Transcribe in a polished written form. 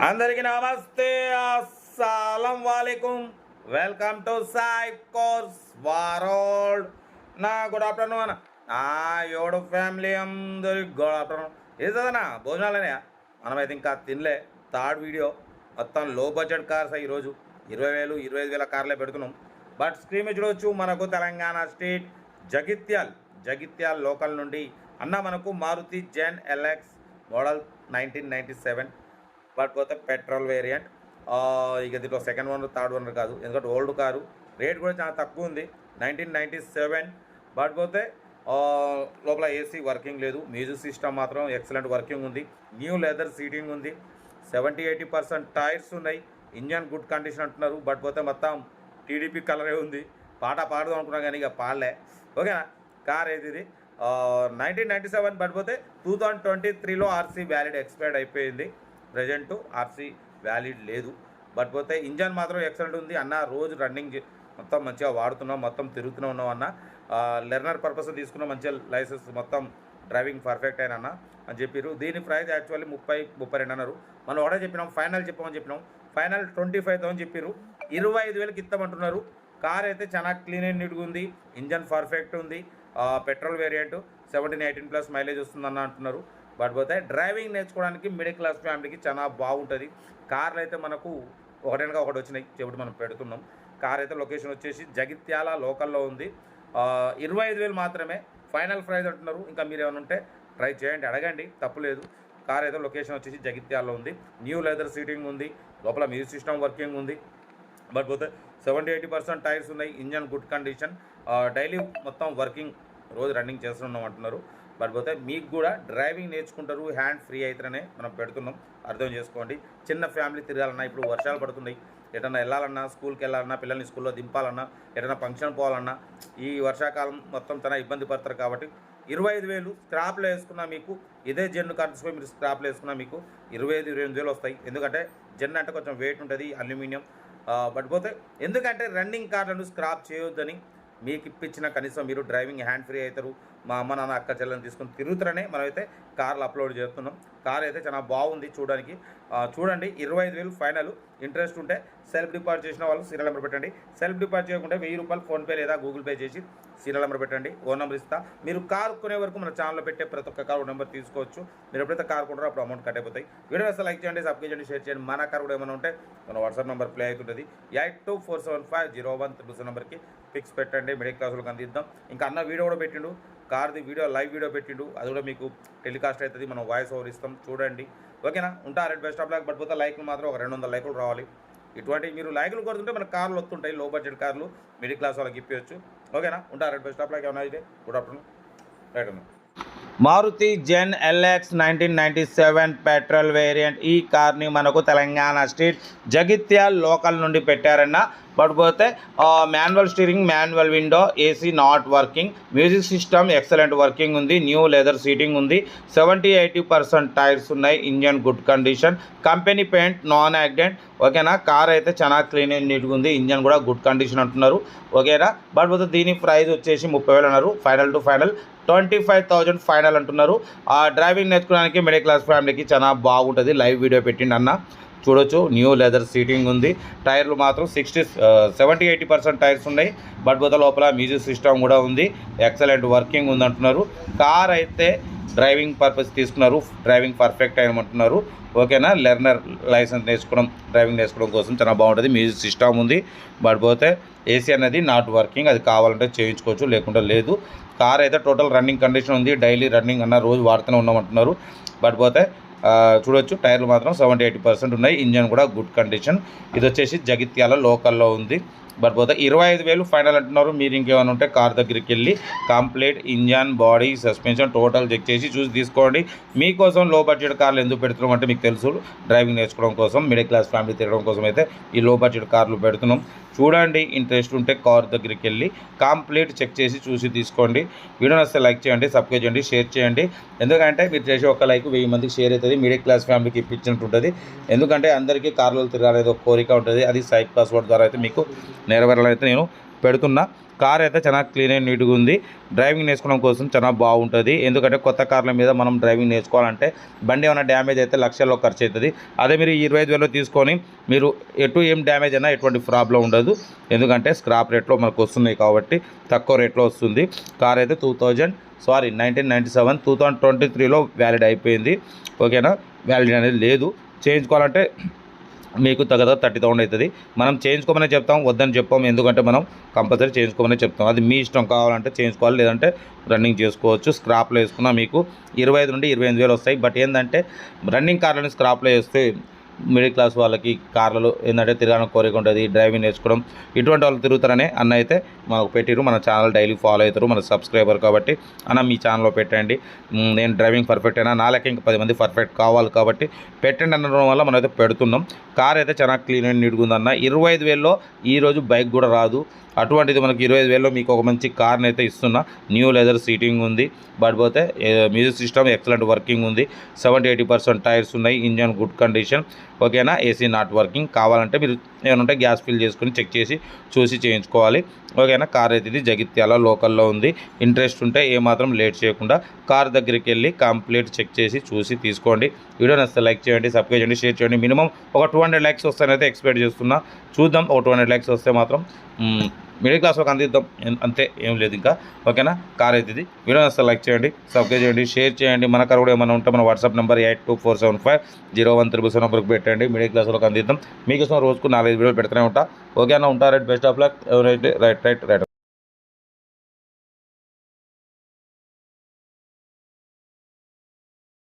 అందరికీ నమస్తే, అస్సలం వాలేకుం. Welcome to Sai course world. Good afternoon అన్న. యోడు ఫ్యామిలీ అందరికి గుడ్ ఆఫ్టర్నూన్. ఏదన్నా భోజనాలనే మనమైతే ఇంకా తినలే. థర్డ్ వీడియో మొత్తం లో బడ్జెట్ కార్స్ ఈరోజు 20,000 25,000 కార్లే పెడుతున్నాం. బట్ స్క్రీన్ మీద చూడవచ్చు, మనకు తెలంగాణ స్టేట్ జగిత్యాల్ లోకల్ నుండి అన్న మనకు మారుతి జెన్ ఎల్ఎక్స్ మోడల్ 1997. బట్ పోతే పెట్రోల్ వేరియంట్. ఇక దీంట్లో సెకండ్ ఓనర్ థర్డ్ ఓనర్ కాదు, ఎందుకంటే ఓల్డ్ కారు. రేట్ కూడా చాలా తక్కువ ఉంది, 1997. బట్ పోతే లోపల ఏసీ వర్కింగ్ లేదు, మ్యూజిక్ సిస్టమ్ మాత్రం ఎక్సలెంట్ వర్కింగ్ ఉంది. న్యూ లెదర్ సీటింగ్ ఉంది, 70-80% టైర్స్ ఉన్నాయి. ఇంజన్ గుడ్ కండిషన్ అంటున్నారు. బట్ పోతే మొత్తం టీడీపీ కలరే ఉంది. పాట పాడదాం అనుకున్నా కానీ ఇక పాడలే. ఓకేనా, కార్ ఏది ఇది 1997. బట్ పోతే 2023లో ఆర్సీ వ్యాలిడ్ ఎక్స్పైర్డ్ అయిపోయింది. ప్రజెంట్ ఆర్సీ వ్యాలిడ్ లేదు. బట్ పోతే ఇంజన్ మాత్రం ఎక్సలెంట్ ఉంది అన్న. రోజు రన్నింగ్ మొత్తం మంచిగా వాడుతున్నాం, మొత్తం తిరుగుతూనే ఉన్నాం అన్న. లెర్నర్ పర్పస్ తీసుకున్నాం, మంచిగా లైసెన్స్ మొత్తం డ్రైవింగ్ పర్ఫెక్ట్ అయినా అన్న అని చెప్పారు. దీని ప్రైస్ యాక్చువల్లీ 30-32 అన్నారు. మనం ఆర్డర్ చెప్పినాం, ఫైనల్ చెప్పమని చెప్పినాం. ఫైనల్ 25,000 చెప్పారు. 25,000కి ఇస్తామంటున్నారు. కార్ అయితే చాలా క్లీన్ అండ్ నీట్గా ఉంది, ఇంజన్ పర్ఫెక్ట్ ఉంది. పెట్రోల్ వేరియంట్ 17-18+ మైలేజ్ వస్తుందన్న అంటున్నారు. బట్ పోతే డ్రైవింగ్ నేర్చుకోవడానికి మిడిల్ క్లాస్ ఫ్యామిలీకి చాలా బాగుంటుంది. కార్లు అయితే మనకు ఒకటేనగా ఒకటి వచ్చినాయి చెబుతూ మనం పెడుతున్నాం. కార్ అయితే లొకేషన్ వచ్చేసి జగిత్యాల లోకల్లో ఉంది. 25,000 మాత్రమే ఫైనల్ ప్రైస్ అంటున్నారు. ఇంకా మీరు ఏమైనా ఉంటే ట్రై చేయండి, అడగండి, తప్పులేదు. కార్ అయితే లొకేషన్ వచ్చేసి జగిత్యాలలో ఉంది. న్యూ లెదర్ సీటింగ్ ఉంది, లోపల మ్యూజిక్ సిస్టమ్ వర్కింగ్ ఉంది. బట్ పోతే 70-80% టైర్స్ ఉన్నాయి. ఇంజన్ గుడ్ కండిషన్, డైలీ మొత్తం వర్కింగ్, రోజు రన్నింగ్ చేస్తున్నాం అంటున్నారు. బట్ పోతే మీకు కూడా డ్రైవింగ్ నేర్చుకుంటారు, హ్యాండ్ ఫ్రీ అవుతారనే మనం పెడుతున్నాం, అర్థం చేసుకోండి. చిన్న ఫ్యామిలీ తిరగాలన్నా, ఇప్పుడు వర్షాలు పడుతున్నాయి, ఎటన్నా వెళ్ళాలన్నా, స్కూల్కి వెళ్ళాలన్నా, పిల్లల్ని స్కూల్లో దింపాలన్నా, ఎటన్నా ఫంక్షన్ పోవాలన్నా, ఈ వర్షాకాలం మొత్తం తన ఇబ్బంది పడతారు. కాబట్టి 25,000 స్క్రాప్లో వేసుకున్నా మీకు, ఇదే జెన్ కార్ తీసుకొని మీరు స్క్రాప్లో వేసుకున్నా మీకు 25,000-28,000 వస్తాయి. ఎందుకంటే జెన్ అంటే కొంచెం వెయిట్ ఉంటుంది, అల్యూమినియం. బట్ పోతే ఎందుకంటే రన్నింగ్ కార్లను స్క్రాప్ చేయొద్దని మీకు ఇప్పించిన, కనీసం మీరు డ్రైవింగ్ హ్యాండ్ ఫ్రీ అవుతారు, మా అమ్మ నాన్న అక్క చెల్లెని తీసుకొని తిరుగుతారనే మనమైతే కార్లు అప్లోడ్ చేస్తున్నాం. కార్ అయితే చాలా బాగుంది చూడడానికి. చూడండి, 25,000 ఫైనల్. ఇంట్రెస్ట్ ఉంటే సెల్ఫ్ డిపాజిట్ చేసిన వాళ్ళు సీరియల్ నెంబర్ పెట్టండి. సెల్ఫ్ డిపాజిట్ చేయకుంటే 1,000 రూపాయలు ఫోన్పే లేదా గూగుల్ పే చేసి సీరియల్ నెంబర్ పెట్టండి. ఓన్ నెంబర్ ఇస్తా. మీరు కార్ కొనే వరకు మన ఛానల్లో పెట్టే ప్రతి ఒక్క కార్ నెంబర్ తీసుకోవచ్చు. మీరు ఎప్పుడైతే కార్ కొంటారో అప్పుడు అమౌంట్ కట్ అయిపోతాయి. వీడియో అసలు లైక్ చేయండి, సబ్స్క్రైబ్ చేయండి, షేర్ చేయండి. మన కార్ కూడా ఏమైనా ఉంటే మన వాట్సాప్ నెంబర్ ప్లే అవుతుంటుంది. 82475013 నెంబర్కి పిక్స్ పెట్టండి, మిడిల్ క్లాసులకు అందిద్దాం. ఇంకా అన్న వీడియో కూడా పెట్టిండు, కార్ది వీడియో, లైవ్ వీడియో పెట్టిండు, అది కూడా మీకు టెలికాస్ట్ అవుతుంది, మనం వాయిస్ ఓవర్ ఇస్తాం, చూడండి. ఓకేనా, ఉంటారు బెస్ట్ ఆఫ్ లక్. పడిపోతే లైక్లు మాత్రం ఒక 200 లైకులు రావాలి. ఇటువంటి మీరు లైకులు కొడుతుంటే మన కార్లు వస్తుంటాయి, లో బడ్జెట్ కార్లు మిడిల్ క్లాస్ వాళ్ళకి ఇప్పవచ్చు. ఓకేనా, ఉంటారు బెస్ట్ ఆఫ్ లక్. ఏమన్నా అయితే గుడ్ ఆఫ్టర్నూన్. రైట్ అన్న. మారుతి జెన్ ఎల్ఎక్స్ 1997 పెట్రోల్ వేరియంట్. ఈ కార్ని మనకు తెలంగాణ స్టేట్ జగిత్యాల్ లోకల్ నుండి పెట్టారన్న. బట్ పోతే manual steering, manual window, AC not working, music system excellent working ఉంది, న్యూ లెదర్ సీటింగ్ ఉంది, 70-80% టైర్స్ ఉన్నాయి, engine good condition, company paint, non accident. ఓకేనా, కార్ అయితే చాలా క్లీన్ అండ్ నీట్గా ఉంది, ఇంజన్ కూడా గుడ్ కండిషన్ అంటున్నారు. ఓకేనా, బట్ పోతే దీని ప్రైస్ వచ్చేసి 30,000 అన్నారు. ఫైనల్ టు ఫైనల్ 25,000 ఫైనల్ అంటున్నారు. డ్రైవింగ్ నేర్చుకోవడానికి మిడిల్ క్లాస్ ఫ్యామిలీకి చాలా బాగుంటుంది. లైవ్ వీడియో పెట్టిండి అన్న, చూడొచ్చు. న్యూ లెదర్ సీటింగ్ ఉంది, టైర్లు మాత్రం 70-80% టైర్స్ ఉన్నాయి. బట్ పోతే లోపల మ్యూజిక్ సిస్టమ్ కూడా ఉంది, ఎక్సలెంట్ వర్కింగ్ ఉంది అంటున్నారు. కార్ అయితే డ్రైవింగ్ పర్పస్ తీసుకున్నారు, డ్రైవింగ్ పర్ఫెక్ట్ అయినమంటున్నారు. ఓకేనా, లెర్నర్ లైసెన్స్ డ్రైవింగ్ నేర్చుకోవడం కోసం చాలా బాగుంటుంది. మ్యూజిక్ సిస్టమ్ ఉంది. బట్ పోతే ఏసీ అనేది నాట్ వర్కింగ్, అది కావాలంటే చేయించుకోవచ్చు, లేకుంటే లేదు. కార్ అయితే టోటల్ రన్నింగ్ కండిషన్ ఉంది, డైలీ రన్నింగ్ అన్న, రోజు వాడుతూనే ఉన్నామంటున్నారు. బట్ పోతే చూడొచ్చు, టైర్లు మాత్రం 70-80% ఉన్నాయి, ఇంజన్ కూడా గుడ్ కండిషన్. ఇది వచ్చేసి జగిత్యాల లోకల్లో ఉంది. బట్ పోతే 25,000 ఫైనల్ అంటున్నారు. మీరు ఇంకేమైనా ఉంటే కార్ దగ్గరికి వెళ్ళి complete engine, body, suspension total check చేసి చూసి తీసుకోండి. మీకోసం లో బడ్జెట్ కార్లు ఎందుకు పెడుతున్నాం అంటే మీకు తెలుసు, డ్రైవింగ్ నేర్చుకోవడం కోసం, మిడిల్ క్లాస్ ఫ్యామిలీ తిరగడం కోసం అయితే ఈ లో బడ్జెట్ కార్లు పెడుతున్నాం. చూడండి, ఇంట్రెస్ట్ ఉంటే కార్ దగ్గరికి వెళ్ళి కంప్లీట్ చెక్ చేసి చూసి తీసుకోండి. వీడియో నచ్చితే లైక్ చేయండి, సబ్స్క్రైబ్ చేయండి, షేర్ చేయండి. ఎందుకంటే మీరు చేసే ఒక లైక్ 1000 మందికి షేర్ అవుతుంది, మిడిల్ క్లాస్ ఫ్యామిలీకి ఇప్పించినట్టు ఉంటుంది. ఎందుకంటే అందరికీ కార్లలో తిరగాలనేది ఒక కోరిక ఉంటుంది, అది సాయి పాస్వర్డ్ ద్వారా అయితే మీకు నెరవేరాలైతే నేను పెడుతున్నా. కార్ అయితే చాలా క్లీన్ అండ్ నీట్గా ఉంది. డ్రైవింగ్ నేర్చుకోవడం కోసం చాలా బాగుంటుంది. ఎందుకంటే కొత్త కార్ల మీద మనం డ్రైవింగ్ నేర్చుకోవాలంటే బండి ఏమైనా డ్యామేజ్ అయితే లక్షల్లో ఖర్చు అవుతుంది. అదే మీరు 25,000 తీసుకొని మీరు ఏం డ్యామేజ్ అయినా ఎటువంటి ప్రాబ్లం ఉండదు. ఎందుకంటే స్క్రాప్ రేట్లో మనకు వస్తున్నాయి కాబట్టి తక్కువ రేట్లో వస్తుంది. కార్ అయితే 1997 2023లో వ్యాలిడ్ అయిపోయింది. ఓకేనా, వ్యాలిడ్ అనేది లేదు. చేయించుకోవాలంటే మీకు తగ్గదా 30,000 అవుతుంది. మనం చేయించుకోమని చెప్తాం, వద్దని చెప్పాం. ఎందుకంటే మనం కంపల్సరీ చేయించుకోమని చెప్తాం. అది మీ ఇష్టం, కావాలంటే చేయించుకోవాలి, లేదంటే రన్నింగ్ చేసుకోవచ్చు. స్క్రాప్లో వేసుకున్నా మీకు 25 నుండి 28,000 వస్తాయి. బట్ ఏంటంటే రన్నింగ్ కార్లని స్క్రాప్లో వేస్తే మిడిల్ క్లాస్ వాళ్ళకి కార్లలో ఏంటంటే తిరగడానికి కోరిక ఉంటుంది, డ్రైవింగ్ నేర్చుకోవడం, ఇటువంటి వాళ్ళు తిరుగుతారనే అన్న అయితే మనకు పెట్టిరు. మన ఛానల్ డైలీ ఫాలో అవుతారు, మన సబ్స్క్రైబర్ కాబట్టి అన్న మీ ఛానల్లో పెట్టండి. నేను డ్రైవింగ్ పర్ఫెక్ట్ అయినా నాలకే ఇంకా 10 మంది పర్ఫెక్ట్ కావాలి కాబట్టి పెట్టండి అనడం వల్ల మనం అయితే పెడుతున్నాం. కార్ అయితే చాలా క్లీన్ అండ్ నీట్గా ఉందన్న. 25,000లో ఈరోజు బైక్ కూడా రాదు. అటువంటిది మనకి 25,000లో మీకు ఒక మంచి కార్ని అయితే ఇస్తున్నా. న్యూ లెదర్ సీటింగ్ ఉంది. బట్ పోతే మ్యూజిక్ సిస్టమ్ ఎక్సలెంట్ వర్కింగ్ ఉంది. 70-80% టైర్స్ ఉన్నాయి. Engine good condition. ఓకేనా, ఏసీ నాట్ వర్కింగ్. కావాలంటే మీరు ఏమంటే గ్యాస్ ఫిల్ చేసుకుని చెక్ చేసి చూసి చేయించుకోవాలి. ఓకేనా, కార్ అయితే ఇది జగిత్యాల లోకల్లో ఉంది. ఇంట్రెస్ట్ ఉంటే ఏమాత్రం లేట్ చేయకుండా కార్ దగ్గరికి వెళ్ళి కంప్లీట్ చెక్ చేసి చూసి తీసుకోండి. వీడియో నచ్చితే లైక్ చేయండి, సబ్స్క్రైబ్ చేయండి, షేర్ చేయండి. మినిమం ఒక 200 లైక్స్ వస్తానైతే ఎక్స్పెక్ట్ చేస్తున్నా. చూద్దాం, ఒక 200 లైక్స్ వస్తే మాత్రం మిడిల్ క్లాస్ వాళ్ళకి అందిద్దాం. అంతే, ఏం లేదు ఇంకా. ఓకేనా, కార్ అయితే ఇది. వీడియో నచ్చితే లైక్ చేయండి, సబ్స్క్రైబ్ చేయండి, షేర్ చేయండి. మన కార్ కూడా ఏమైనా ఉంటే మన వాట్సాప్ నెంబర్ 8247501377 నెంబర్కి పెట్టండి. మిడిల్ క్లాస్ వాళ్ళకి అందిద్దాం. మీకోసం రోజుకు 4-5 వీడియోలు పెడుతూనే ఉంటా. ఓకేనా, ఉంటారు. Best of luck. రైట్.